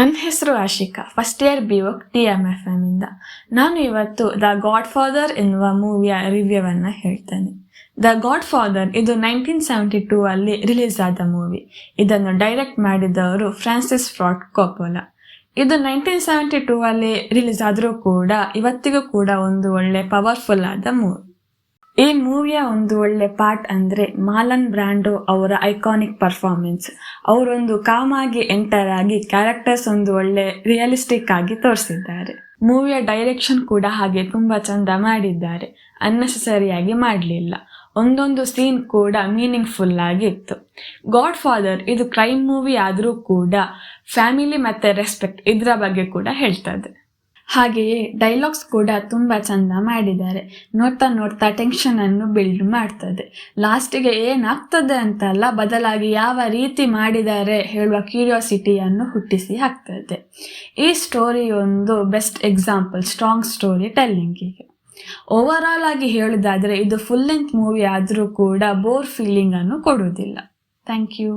ನನ್ನ ಹೆಸರು Ashika, first year BVoc TMFM ಇಂದ. ನಾನು ಇವತ್ತು ದ ಗಾಡ್ ಫಾದರ್ ಎನ್ನುವ ಮೂವಿಯ ರಿವ್ಯೂವನ್ನು ಹೇಳ್ತೇನೆ. ದ ಗಾಡ್ ಫಾದರ್ ಇದು 1972 ಅಲ್ಲಿ ರಿಲೀಸ್ ಆದ ಮೂವಿ. ಇದನ್ನು ಡೈರೆಕ್ಟ್ ಮಾಡಿದವರು ಫ್ರಾನ್ಸಿಸ್ ಫೋರ್ಡ್ ಕೊಪ್ಪೋಲಾ. ಇದು 1972 ಅಲ್ಲಿ ರಿಲೀಸ್ ಆದರೂ ಕೂಡ ಇವತ್ತಿಗೂ ಕೂಡ ಒಂದು ಒಳ್ಳೆ ಪವರ್ಫುಲ್ ಆದ ಮೂವಿ. ಈ ಮೂವಿಯ ಒಂದು ಒಳ್ಳೆ ಪಾರ್ಟ್ ಅಂದರೆ ಮಾರ್ಲನ್ ಬ್ರ್ಯಾಂಡೋ ಅವರ ಐಕಾನಿಕ್ ಪರ್ಫಾರ್ಮೆನ್ಸ್. ಅವರೊಂದು ಕಾಮಾಗಿ ಎಂಟರ್ ಆಗಿ ಕ್ಯಾರೆಕ್ಟರ್ಸ್ ಒಂದು ಒಳ್ಳೆ ರಿಯಲಿಸ್ಟಿಕ್ ಆಗಿ ತೋರಿಸಿದ್ದಾರೆ. ಮೂವಿಯ ಡೈರೆಕ್ಷನ್ ಕೂಡ ಹಾಗೆ ತುಂಬ ಚಂದ ಮಾಡಿದ್ದಾರೆ, ಅನ್ನೆಸೆಸರಿಯಾಗಿ ಮಾಡಲಿಲ್ಲ. ಒಂದೊಂದು ಸೀನ್ ಕೂಡ ಮೀನಿಂಗ್ಫುಲ್ ಆಗಿತ್ತು. ಗಾಡ್ ಫಾದರ್ ಇದು ಕ್ರೈಮ್ ಮೂವಿ ಆದರೂ ಕೂಡ ಫ್ಯಾಮಿಲಿ ಮತ್ತು ರೆಸ್ಪೆಕ್ಟ್ ಇದರ ಬಗ್ಗೆ ಕೂಡ ಹೇಳ್ತದೆ. ಹಾಗೆಯೇ ಡೈಲಾಗ್ಸ್ ಕೂಡ ತುಂಬ ಚಂದ ಮಾಡಿದ್ದಾರೆ. ನೋಡ್ತಾ ನೋಡ್ತಾ ಟೆನ್ಷನನ್ನು ಬಿಲ್ಡ್ ಮಾಡ್ತದೆ. ಲಾಸ್ಟಿಗೆ ಏನಾಗ್ತದೆ ಅಂತಲ್ಲ, ಬದಲಾಗಿ ಯಾವ ರೀತಿ ಮಾಡಿದ್ದಾರೆ ಹೇಳುವ ಕ್ಯೂರಿಯಾಸಿಟಿಯನ್ನು ಹುಟ್ಟಿಸಿ ಹಾಕ್ತದೆ. ಈ ಸ್ಟೋರಿ ಒಂದು ಬೆಸ್ಟ್ ಎಕ್ಸಾಂಪಲ್ ಸ್ಟ್ರಾಂಗ್ ಸ್ಟೋರಿ ಟೆಲ್ಲಿಂಗಿಗೆ. ಓವರಾಲ್ ಆಗಿ ಹೇಳೋದಾದರೆ ಇದು ಫುಲ್ ಲೆಂತ್ ಮೂವಿ ಆದರೂ ಕೂಡ ಬೋರ್ ಫೀಲಿಂಗನ್ನು ಕೊಡುವುದಿಲ್ಲ. Thank you.